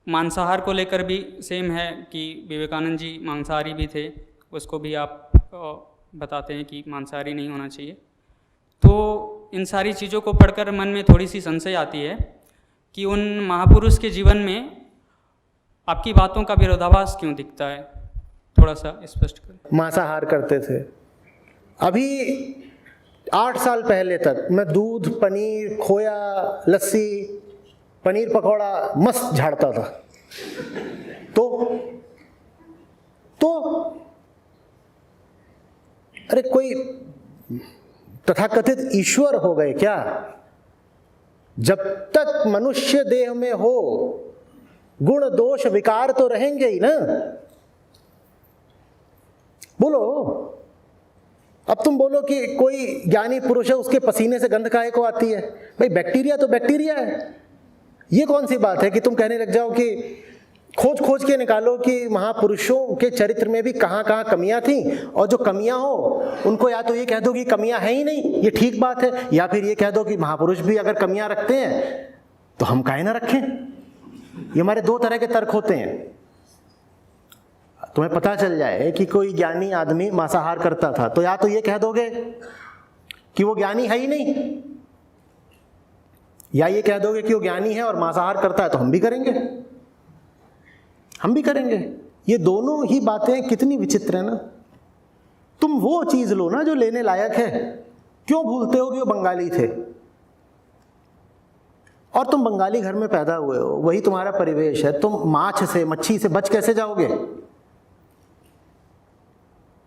मांसाहार को लेकर भी सेम है कि विवेकानंद जी मांसाहारी भी थे, उसको भी आप बताते हैं कि मांसाहारी नहीं होना चाहिए। तो इन सारी चीज़ों को पढ़कर मन में थोड़ी सी संशय आती है कि उन महापुरुष के जीवन में आपकी बातों का विरोधाभास क्यों दिखता है, थोड़ा सा स्पष्ट करें। मांसाहार करते थे। अभी 8 साल पहले तक मैं दूध, पनीर, खोया, लस्सी, पनीर पकौड़ा मस्त झाड़ता था। तो अरे कोई तथाकथित ईश्वर हो गए क्या? जब तक मनुष्य देह में हो गुण दोष विकार तो रहेंगे ही ना। बोलो, अब तुम बोलो कि कोई ज्ञानी पुरुष है, उसके पसीने से गंध काहे को आती है? भाई बैक्टीरिया तो बैक्टीरिया है। ये कौन सी बात है कि तुम कहने लग जाओ कि खोज खोज के निकालो कि महापुरुषों के चरित्र में भी कहाँ कहाँ कमियां थी, और जो कमियां हो उनको या तो ये कह दो कि कमियां है ही नहीं, ये ठीक बात है, या फिर ये कह दो कि महापुरुष भी अगर कमियां रखते हैं तो हम काहे ना रखें। ये हमारे 2 तरह के तर्क होते हैं। तुम्हें पता चल जाए कि कोई ज्ञानी आदमी मांसाहार करता था तो या तो ये कह दोगे कि वो ज्ञानी है ही नहीं, या ये कह दोगे कि वो ज्ञानी है और मांसाहार करता है तो हम भी करेंगे, हम भी करेंगे। ये दोनों ही बातें कितनी विचित्र है ना। तुम वो चीज लो ना जो लेने लायक है। क्यों भूलते हो कि वो बंगाली थे और तुम बंगाली घर में पैदा हुए हो, वही तुम्हारा परिवेश है। तुम माछ से, मच्छी से बच कैसे जाओगे?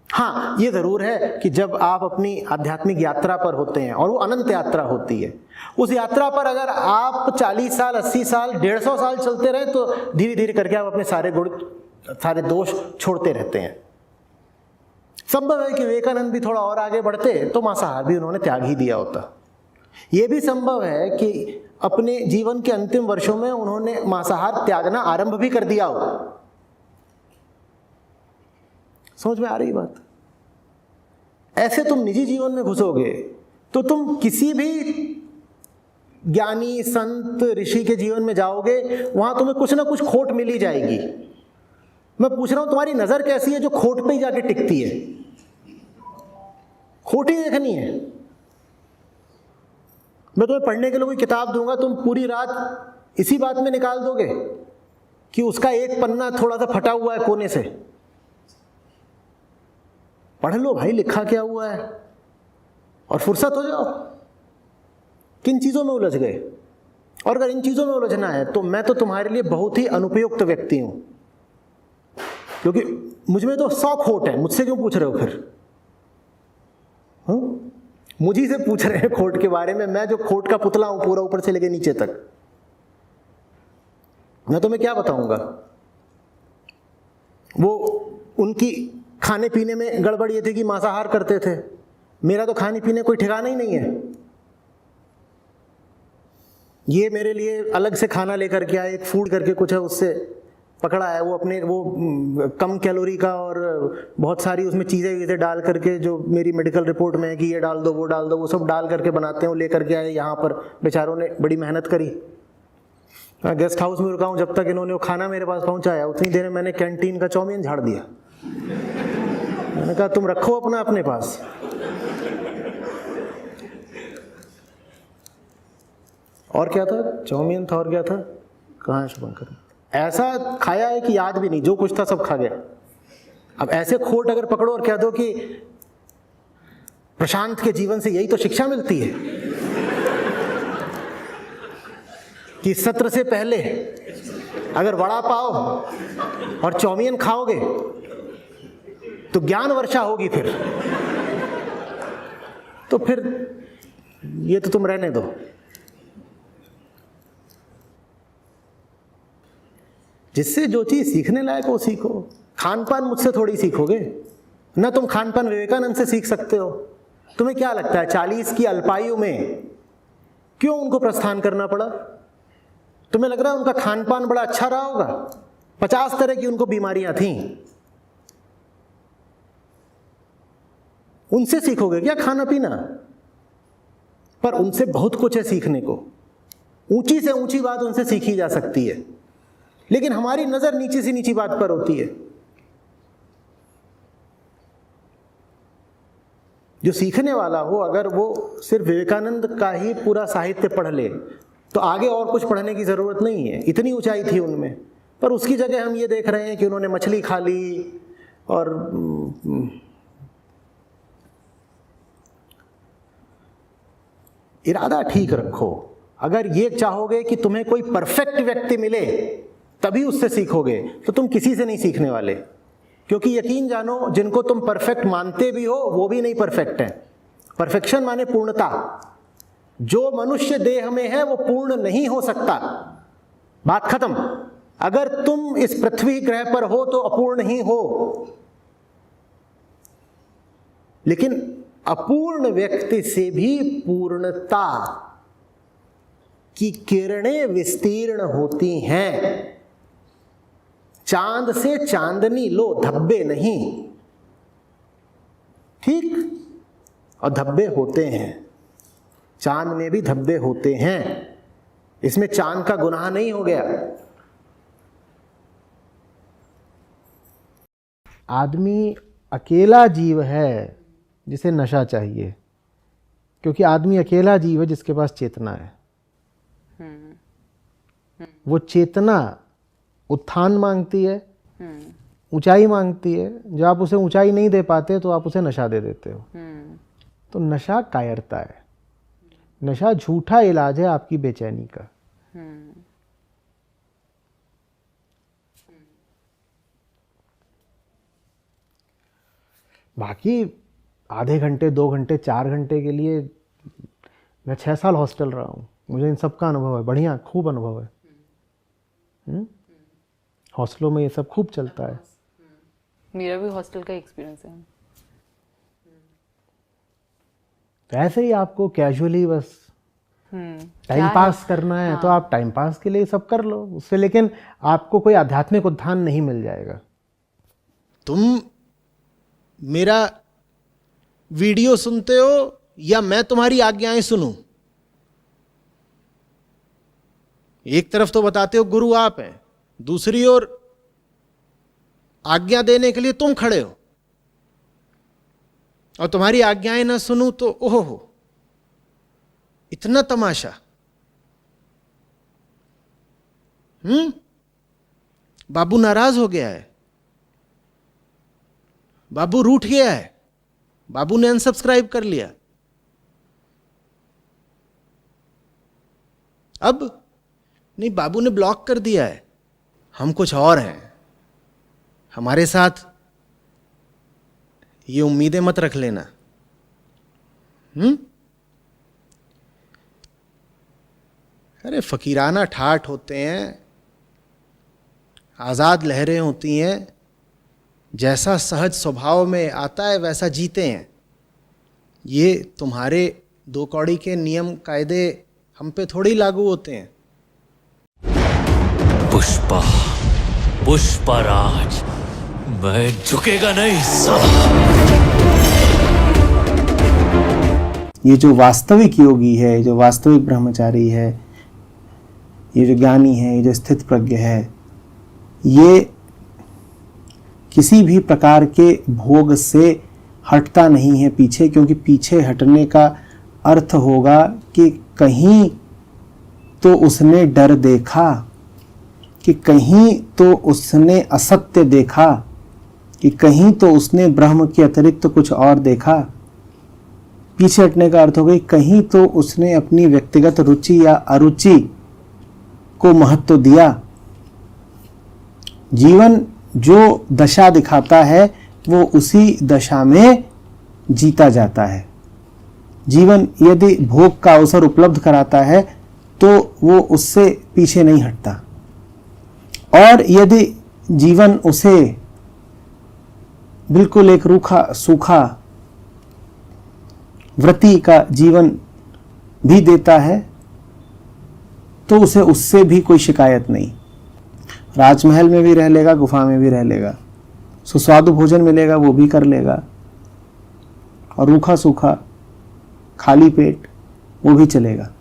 हाँ, ये जरूर है कि जब आप अपनी आध्यात्मिक यात्रा पर होते हैं, और वो अनंत यात्रा होती है, उस यात्रा पर अगर आप 40 साल, 80 साल, 150 साल चलते रहे तो धीरे धीरे करके आप अपने सारे गुण, सारे दोष छोड़ते रहते हैं। संभव है कि विवेकानंद भी थोड़ा और आगे बढ़ते तो मांसाहार भी उन्होंने त्याग ही दिया होता। ये भी संभव है कि अपने जीवन के अंतिम वर्षों में उन्होंने मांसाहार त्यागना आरंभ भी कर दिया हो। समझ में आ रही बात? ऐसे तुम निजी जीवन में घुसोगे तो तुम किसी भी ज्ञानी, संत, ऋषि के जीवन में जाओगे, वहां तुम्हें कुछ ना कुछ खोट मिल ही जाएगी। मैं पूछ रहा हूं तुम्हारी नजर कैसी है जो खोट पे ही जाके टिकती है? खोट ही देखनी है। मैं तुम्हें पढ़ने के लिए कोई किताब दूंगा, तुम पूरी रात इसी बात में निकाल दोगे कि उसका एक पन्ना थोड़ा सा फटा हुआ है कोने से। पढ़ लो भाई, लिखा क्या हुआ है, और फुर्सत हो जाओ। किन चीजों में उलझ गए? और अगर इन चीजों में उलझना है तो मैं तो तुम्हारे लिए बहुत ही अनुपयुक्त व्यक्ति हूं, क्योंकि मुझमें तो 100 खोट है। मुझसे क्यों पूछ रहे हो फिर? मुझी से पूछ रहे हैं खोट के बारे में। मैं जो खोट का पुतला हूं पूरा ऊपर से लेके नीचे तक, मैं तुम्हें क्या बताऊंगा? वो उनकी खाने पीने में गड़बड़ ये थी कि मांसाहार करते थे। मेरा तो खाने पीने कोई ठिकाना ही नहीं है। ये मेरे लिए अलग से खाना लेकर के आए, एक फूड करके कुछ है, उससे पकड़ा है। वो अपने वो कम कैलोरी का और बहुत सारी उसमें चीज़ें डाल करके, जो मेरी मेडिकल रिपोर्ट में है कि ये डाल दो, वो सब डाल करके बनाते हैं। वो लेकर के आए यहाँ पर, बेचारों ने बड़ी मेहनत करी। गेस्ट हाउस में रुका हूँ जब तक इन्होंने वो खाना मेरे पास पहुँचाया, उतनी देर में मैंने कैंटीन का चौमिन झाड़ दिया। मैंने कहा तुम रखो अपना अपने पास। और क्या था? चौमिन था, और क्या था? कहाँ है शुभंकर? ऐसा खाया है कि याद भी नहीं, जो कुछ था सब खा गया। अब ऐसे खोट अगर पकड़ो और कह दो कि प्रशांत के जीवन से यही तो शिक्षा मिलती है कि सत्र से पहले अगर वड़ा पाव और चौमिन खाओगे तो ज्ञान वर्षा होगी। फिर ये तो तुम रहने दो। जिससे जो चीज सीखने लायक वो सीखो। खान पान मुझसे थोड़ी सीखोगे ना, तुम खान पान विवेकानंद से सीख सकते हो। तुम्हें क्या लगता है 40 की अल्पायु में क्यों उनको प्रस्थान करना पड़ा? तुम्हें लग रहा है उनका खान पान बड़ा अच्छा रहा होगा? 50 तरह की उनको बीमारियां थीं। उनसे सीखोगे क्या खाना पीना? पर उनसे बहुत कुछ है सीखने को। ऊंची से ऊंची बात उनसे सीखी जा सकती है, लेकिन हमारी नजर नीचे से नीची बात पर होती है। जो सीखने वाला हो, अगर वो सिर्फ विवेकानंद का ही पूरा साहित्य पढ़ ले तो आगे और कुछ पढ़ने की जरूरत नहीं है, इतनी ऊंचाई थी उनमें। पर उसकी जगह हम ये देख रहे हैं कि उन्होंने मछली खा ली और इरादा ठीक रखो। अगर ये चाहोगे कि तुम्हें कोई परफेक्ट व्यक्ति मिले तभी उससे सीखोगे, तो तुम किसी से नहीं सीखने वाले, क्योंकि यकीन जानो जिनको तुम परफेक्ट मानते भी हो वो भी नहीं परफेक्ट है। परफेक्शन माने पूर्णता। जो मनुष्य देह में है वो पूर्ण नहीं हो सकता, बात खत्म। अगर तुम इस पृथ्वी ग्रह पर हो तो अपूर्ण ही हो। लेकिन अपूर्ण व्यक्ति से भी पूर्णता की किरणें विस्तीर्ण होती हैं। चांद से चांदनी लो, धब्बे नहीं, ठीक? और धब्बे होते हैं, चांद में भी धब्बे होते हैं, इसमें चांद का गुनाह नहीं हो गया। आदमी अकेला जीव है जिसे नशा चाहिए, क्योंकि आदमी अकेला जीव है जिसके पास चेतना है। वो चेतना उत्थान मांगती है, ऊंचाई मांगती है। जब आप उसे ऊंचाई नहीं दे पाते तो आप उसे नशा दे देते हो। तो नशा कायरता है, नशा झूठा इलाज है आपकी बेचैनी का। बाकी आधे घंटे, 2 घंटे, 4 घंटे के लिए, मैं 6 साल हॉस्टल रहा हूँ, मुझे इन सब का अनुभव है, बढ़िया खूब अनुभव है। हॉस्टलों में ये सब खूब चलता है। मेरा भी हॉस्टल का एक्सपीरियंस है। तो ऐसे ही आपको कैजुअली बस टाइम पास करना है, तो आप टाइम पास के लिए सब कर लो उससे, लेकिन आपको कोई आध्यात्मिक उत्थान नहीं मिल जाएगा। तुम मेरा वीडियो सुनते हो या मैं तुम्हारी आज्ञाएं सुनूं? एक तरफ तो बताते हो गुरु आप हैं, दूसरी ओर आज्ञा देने के लिए तुम खड़े हो, और तुम्हारी आज्ञाएं ना सुनूं तो ओहो, इतना तमाशा। बाबू नाराज हो गया है, बाबू रूठ गया है, बाबू ने अनसब्सक्राइब कर लिया। अब नहीं, बाबू ने ब्लॉक कर दिया है, हम कुछ और हैं, हमारे साथ ये उम्मीदें मत रख लेना। अरे फकीराना ठाठ होते हैं, आजाद लहरें होती हैं, जैसा सहज स्वभाव में आता है वैसा जीते हैं। ये तुम्हारे 2 कौड़ी के नियम कायदे हम पे थोड़ी लागू होते हैं। पुष्पा, पुष्पराज, मैं झुकेगा नहीं साला। ये जो वास्तविक योगी है, जो वास्तविक ब्रह्मचारी है, ये जो ज्ञानी है, ये जो स्थित प्रज्ञ है, ये किसी भी प्रकार के भोग से हटता नहीं है पीछे, क्योंकि पीछे हटने का अर्थ होगा कि कहीं तो उसने डर देखा, कि कहीं तो उसने असत्य देखा, कि कहीं तो उसने ब्रह्म के अतिरिक्त कुछ और देखा। पीछे हटने का अर्थ हो गई कहीं तो उसने अपनी व्यक्तिगत रुचि या अरुचि को महत्व दिया। जीवन जो दशा दिखाता है वो उसी दशा में जीता जाता है। जीवन यदि भोग का अवसर उपलब्ध कराता है तो वो उससे पीछे नहीं हटता, और यदि जीवन उसे बिल्कुल एक रूखा सूखा व्रती का जीवन भी देता है तो उसे उससे भी कोई शिकायत नहीं। राजमहल में भी रह लेगा, गुफा में भी रह लेगा, सुस्वादु भोजन मिलेगा वो भी कर लेगा, और रूखा सूखा खाली पेट वो भी चलेगा।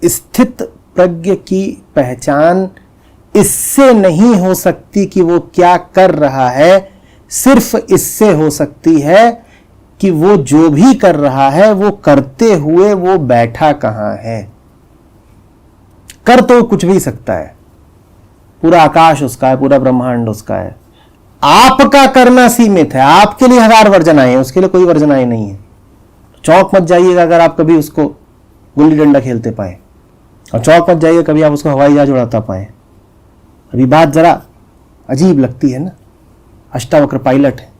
स्थित प्रज्ञ की पहचान इससे नहीं हो सकती कि वो क्या कर रहा है, सिर्फ इससे हो सकती है कि वो जो भी कर रहा है वो करते हुए वो बैठा कहां है। कर तो कुछ भी सकता है, पूरा आकाश उसका है, पूरा ब्रह्मांड उसका है। आपका करना सीमित है, आपके लिए 1000 वर्जनाएं हैं, उसके लिए कोई वर्जनाएं नहीं है। चौक मत जाइएगा अगर आप कभी उसको गुल्ली डंडा खेलते पाए, और चौक मत जाइएगा कभी आप उसको हवाई जहाज उड़ाता पाए। अभी बात जरा अजीब लगती है ना, अष्टावक्र पायलट है,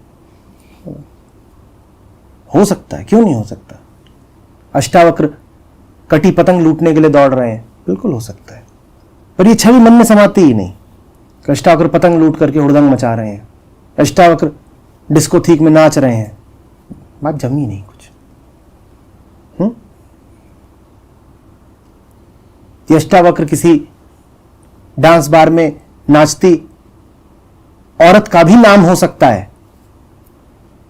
हो सकता है, क्यों नहीं हो सकता। अष्टावक्र कटी पतंग लूटने के लिए दौड़ रहे हैं, बिल्कुल हो सकता है, पर ये छवि मन में समाती ही नहीं। अष्टावक्र पतंग लूट करके हुड़दंग मचा रहे हैं, अष्टावक्र डिस्को थीक में नाच रहे हैं, बात जमी नहीं कुछ। ये अष्टावक्र किसी डांस बार में नाचती औरत का भी नाम हो सकता है,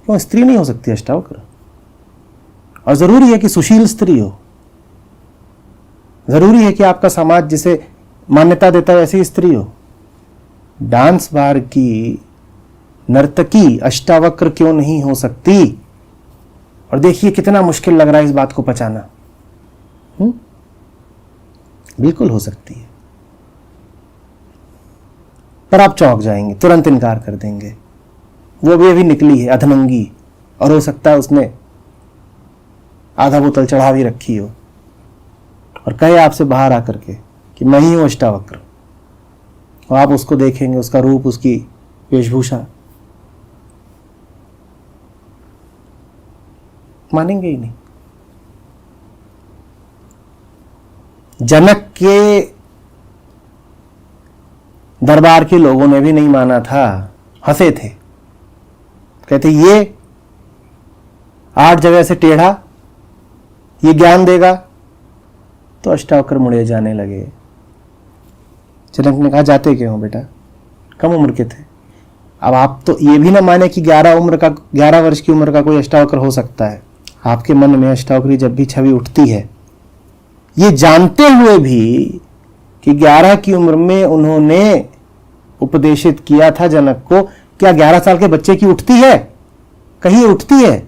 क्यों स्त्री नहीं हो सकती अष्टावक्र। और जरूरी है कि सुशील स्त्री हो, जरूरी है कि आपका समाज जिसे मान्यता देता है ऐसी स्त्री हो। डांस बार की नर्तकी अष्टावक्र क्यों नहीं हो सकती। और देखिए कितना मुश्किल लग रहा है इस बात को पचाना। बिल्कुल हो सकती है, पर आप चौंक जाएंगे, तुरंत इनकार कर देंगे। वो भी अभी निकली है अधनंगी, और हो सकता है उसने आधा बोतल चढ़ा भी रखी हो, और कहे आपसे बाहर आकर के कि मैं ही हूं अष्टावक्र। और आप उसको देखेंगे, उसका रूप, उसकी वेशभूषा, मानेंगे ही नहीं। जनक के दरबार के लोगों ने भी नहीं माना था, हंसे थे, कहते ये 8 जगह से टेढ़ा, ये ज्ञान देगा। तो अष्टावक्र मुड़े जाने लगे। जनक ने कहा जाते क्यों हो बेटा, कम उम्र के थे। अब आप तो ये भी ना माने कि 11 वर्ष की उम्र का कोई अष्टावक्र हो सकता है। आपके मन में अष्टावक्री जब भी छवि उठती है, ये जानते हुए भी कि 11 की उम्र में उन्होंने उपदेशित किया था जनक को, क्या 11 साल के बच्चे की उठती है, कहीं उठती है।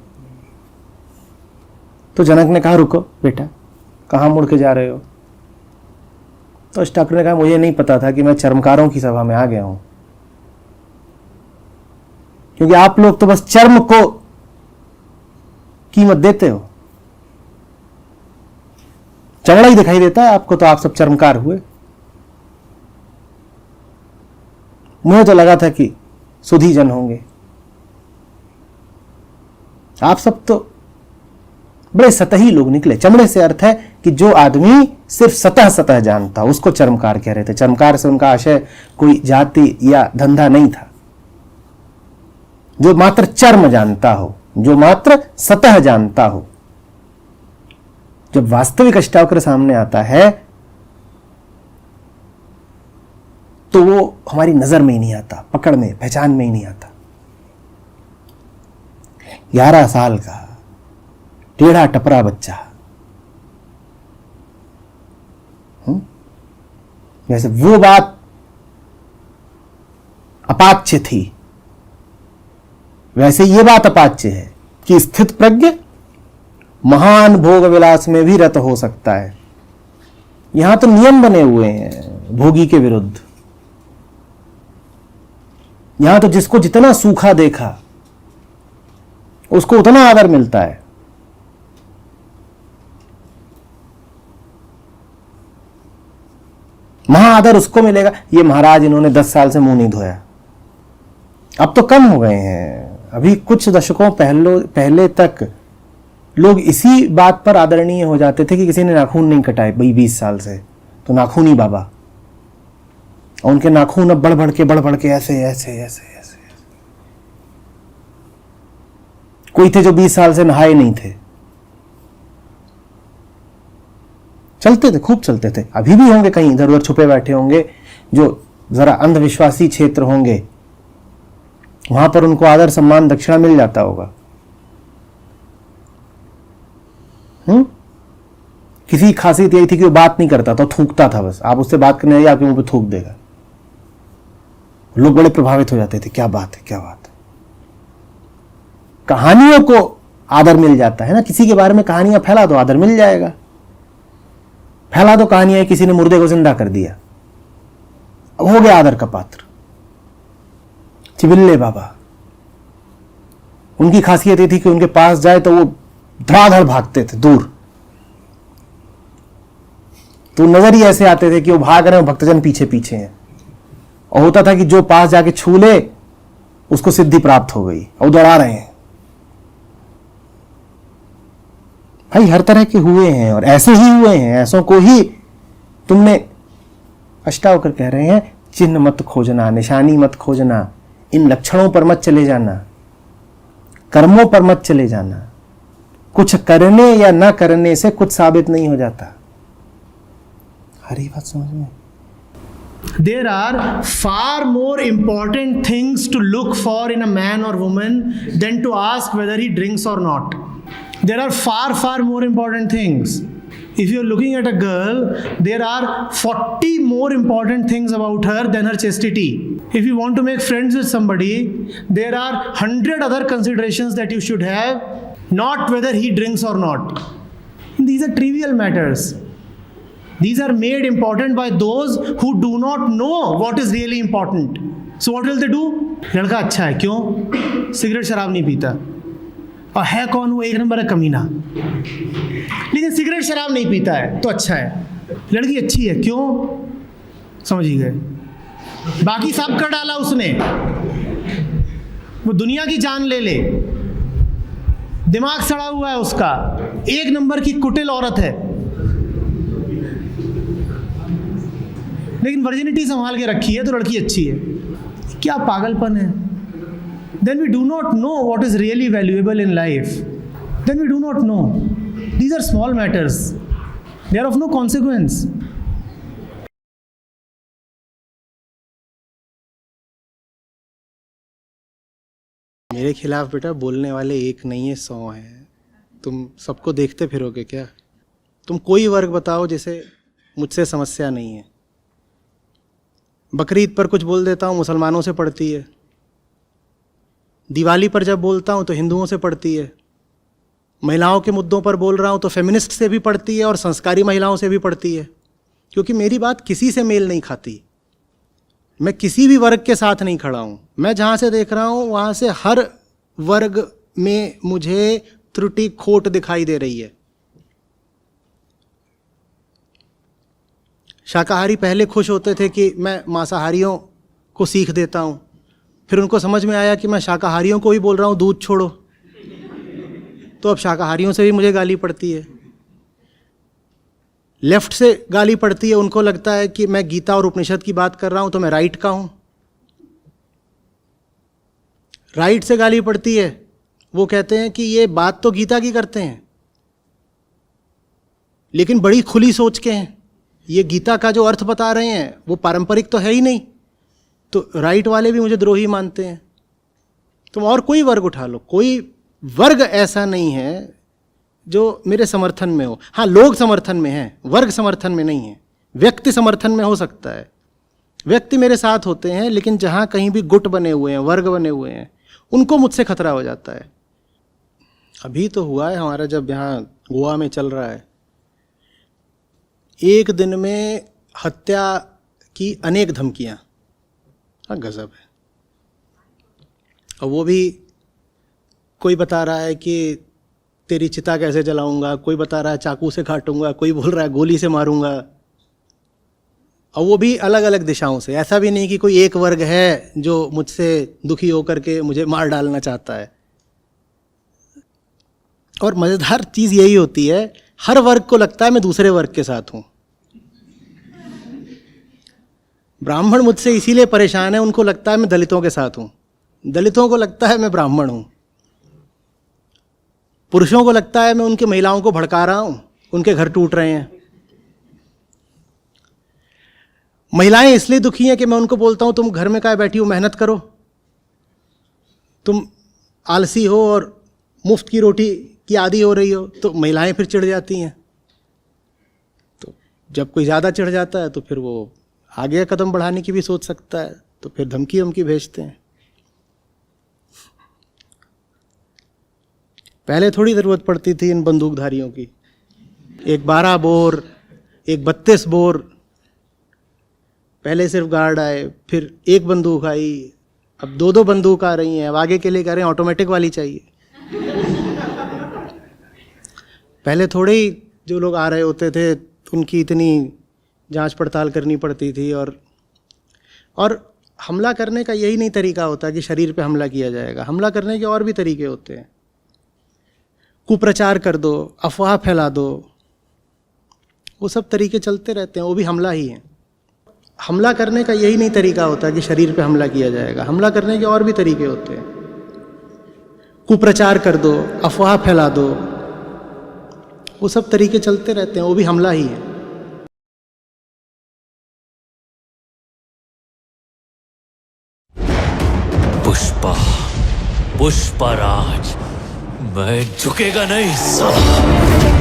तो जनक ने कहा रुको बेटा, कहां मुड़ के जा रहे हो। तो अष्टावक्र ने कहा मुझे नहीं पता था कि मैं चर्मकारों की सभा में आ गया हूं, क्योंकि आप लोग तो बस चर्म को कीमत देते हो, चमड़ा ही दिखाई देता है आपको, तो आप सब चर्मकार हुए। मुझे तो लगा था कि सुधी जन होंगे, आप सब तो बड़े सतही लोग निकले। चमड़े से अर्थ है कि जो आदमी सिर्फ सतह सतह जानता, उसको चर्मकार कह रहे थे। चर्मकार से उनका आशय कोई जाति या धंधा नहीं था, जो मात्र चर्म जानता हो, जो मात्र सतह जानता हो। जब वास्तविक अष्टावक्र सामने आता है तो वो हमारी नजर में ही नहीं आता, पकड़ में, पहचान में ही नहीं आता। 11 साल का टेढ़ा टपरा बच्चा, जैसे वो बात अपाच्य थी, वैसे ये बात अपाच्य है कि स्थित प्रज्ञ महान भोग विलास में भी रत हो सकता है। यहां तो नियम बने हुए हैं भोगी के विरुद्ध। यहां तो जिसको जितना सूखा देखा उसको उतना आदर मिलता है। महाआदर उसको मिलेगा। ये महाराज इन्होंने 10 साल से मुंह नहीं धोया, अब तो कम हो गए हैं। अभी कुछ दशकों पहले तक लोग इसी बात पर आदरणीय हो जाते थे कि किसी ने नाखून नहीं कटाए 20 साल से, तो नाखूनी बाबा। और उनके नाखून अब बढ़ बढ़ के ऐसे ऐसे ऐसे ऐसे। कोई थे जो 20 साल से नहाए नहीं थे, चलते थे, खूब चलते थे। अभी भी होंगे कहीं इधर उधर छुपे बैठे होंगे जो जरा अंधविश्वासी क्षेत्र होंगे, वहां पर उनको आदर सम्मान दक्षिणा मिल जाता होगा। किसी खासियत यही थी कि वो बात नहीं करता था, थूकता था बस। आप उससे बात करने जाइए, आपके मुंह पे थूक देगा। लोग बड़े प्रभावित हो जाते थे, क्या बात है, क्या बात है। कहानियों को आदर मिल जाता है ना, किसी के बारे में कहानियां फैला दो, आदर मिल जाएगा। फैला दो कहानियां, किसी ने मुर्दे को जिंदा कर दिया, अब हो गया आदर का पात्र। चिबिल्ले बाबा, उनकी खासियत ये थी कि उनके पास जाए तो वो धड़ाधड़ भागते थे दूर, तो नजर ही ऐसे आते थे कि वो भाग रहे हैं, भक्तजन पीछे पीछे हैं। और होता था कि जो पास जाके छू ले उसको सिद्धि प्राप्त हो गई, और दौड़ा रहे हैं। भाई हर तरह के हुए हैं और ऐसे ही हुए हैं, ऐसों को ही तुमने अष्टावक्र कह रहे हैं, चिन्ह मत खोजना, निशानी मत खोजना, इन लक्षणों पर मत चले जाना, कर्मों पर मत चले जाना। कुछ करने या ना करने से कुछ साबित नहीं हो जाता। हरी बात समझ में? There are far more important things to look for in a man or woman than to ask whether he drinks or not. There are far more important things. If you're looking at a girl, there are 40 more important things about her than her chastity. If you want to make friends with somebody, there are 100 other considerations that you should have, not whether he drinks or not. These are trivial matters. These are made important by those who do not know what is really important. So what will they do? लड़का अच्छा है, क्यों? Cigarette शराब नहीं पीता। और है कौन वो? एक नंबर है कमीना, लेकिन सिगरेट शराब नहीं पीता है तो अच्छा है। लड़की अच्छी है, क्यों? समझ ही गए। बाकी सब कर डाला उसने, वो दुनिया की जान ले ले, दिमाग सड़ा हुआ है उसका, एक नंबर की कुटिल औरत है, लेकिन वर्जिनिटी संभाल के रखी है तो लड़की अच्छी है। क्या पागलपन है? Then we do not know what is really valuable in life. Then we do not know. These are small matters. They are of no consequence. मेरे खिलाफ बेटा बोलने वाले एक नहीं है, 100 हैं। तुम सबको देखते फिरोगे क्या? तुम कोई वर्ग बताओ जिसे मुझसे समस्या नहीं है। बकरीद पर कुछ बोल देता हूँ, मुसलमानों से पड़ती है। दिवाली पर जब बोलता हूँ तो हिंदुओं से पड़ती है। महिलाओं के मुद्दों पर बोल रहा हूँ तो फेमिनिस्ट से भी पड़ती है और संस्कारी महिलाओं से भी पड़ती है, क्योंकि मेरी बात किसी से मेल नहीं खाती। मैं किसी भी वर्ग के साथ नहीं खड़ा हूँ। मैं जहाँ से देख रहा हूँ वहाँ से हर वर्ग में मुझे त्रुटि खोट दिखाई दे रही है। शाकाहारी पहले खुश होते थे कि मैं मांसाहारियों को सीख देता हूँ, फिर उनको समझ में आया कि मैं शाकाहारियों को ही बोल रहा हूँ दूध छोड़ो, तो अब शाकाहारियों से भी मुझे गाली पड़ती है। लेफ्ट से गाली पड़ती है, उनको लगता है कि मैं गीता और उपनिषद की बात कर रहा हूँ तो मैं राइट का हूँ। राइट से गाली पड़ती है, वो कहते हैं कि ये बात तो गीता की करते हैं लेकिन बड़ी खुली सोच के हैं, ये गीता का जो अर्थ बता रहे हैं वो पारंपरिक तो है ही नहीं, तो राइट वाले भी मुझे द्रोही मानते हैं। तुम और कोई वर्ग उठा लो, कोई वर्ग ऐसा नहीं है जो मेरे समर्थन में हो। हाँ, लोग समर्थन में हैं, वर्ग समर्थन में नहीं है। व्यक्ति समर्थन में हो सकता है, व्यक्ति मेरे साथ होते हैं, लेकिन जहाँ कहीं भी गुट बने हुए हैं, वर्ग बने हुए हैं, उनको मुझसे खतरा हो जाता है। अभी तो हुआ है हमारा, जब यहाँ गोवा में चल रहा है, एक दिन में हत्या की अनेक धमकियाँ। गजब है। और वो भी कोई बता रहा है कि तेरी चिता कैसे जलाऊंगा, कोई बता रहा है चाकू से काटूंगा, कोई बोल रहा है गोली से मारूंगा, और वो भी अलग अलग दिशाओं से। ऐसा भी नहीं कि कोई एक वर्ग है जो मुझसे दुखी होकर के मुझे मार डालना चाहता है। और मज़ेदार चीज़ यही होती है, हर वर्ग को लगता है मैं दूसरे वर्ग के साथ हूँ। ब्राह्मण मुझसे इसीलिए परेशान है, उनको लगता है मैं दलितों के साथ हूँ, दलितों को लगता है मैं ब्राह्मण हूँ, पुरुषों को लगता है मैं उनकी महिलाओं को भड़का रहा हूँ, उनके घर टूट रहे हैं। महिलाएं इसलिए दुखी हैं कि मैं उनको बोलता हूँ तुम घर में काहे बैठी हो, मेहनत करो, तुम आलसी हो और मुफ्त की रोटी की आदी हो रही हो, तो महिलाएं फिर चिढ़ जाती हैं। तो जब कोई ज़्यादा चिढ़ जाता है तो फिर वो आगे कदम बढ़ाने की भी सोच सकता है। तो फिर धमकी वमकी भेजते हैं। पहले थोड़ी ज़रूरत पड़ती थी इन बंदूकधारियों की, एक 12 बोर, एक 32 बोर। पहले सिर्फ गार्ड आए, फिर एक बंदूक आई, अब 2-2 बंदूक आ रही हैं। अब आगे के लिए कह रहे हैं ऑटोमेटिक वाली चाहिए। पहले थोड़े ही जो लोग आ रहे होते थे उनकी इतनी जांच पड़ताल करनी पड़ती थी। और हमला करने का यही नहीं तरीका होता कि शरीर पे हमला किया जाएगा। हमला करने के और भी तरीके होते हैं। कुप्रचार कर दो, अफवाह फैला दो, वो सब तरीके चलते रहते हैं, वो भी हमला ही है। हमला करने का यही नहीं तरीका होता कि शरीर पे हमला किया जाएगा। हमला करने के और भी तरीके होते हैं। कुप्रचार कर दो, अफवाह फैला दो, वो सब तरीके चलते रहते हैं, वो भी हमला ही है। पुष्पा, पुष्पराज, मैं झुकेगा नहीं साला।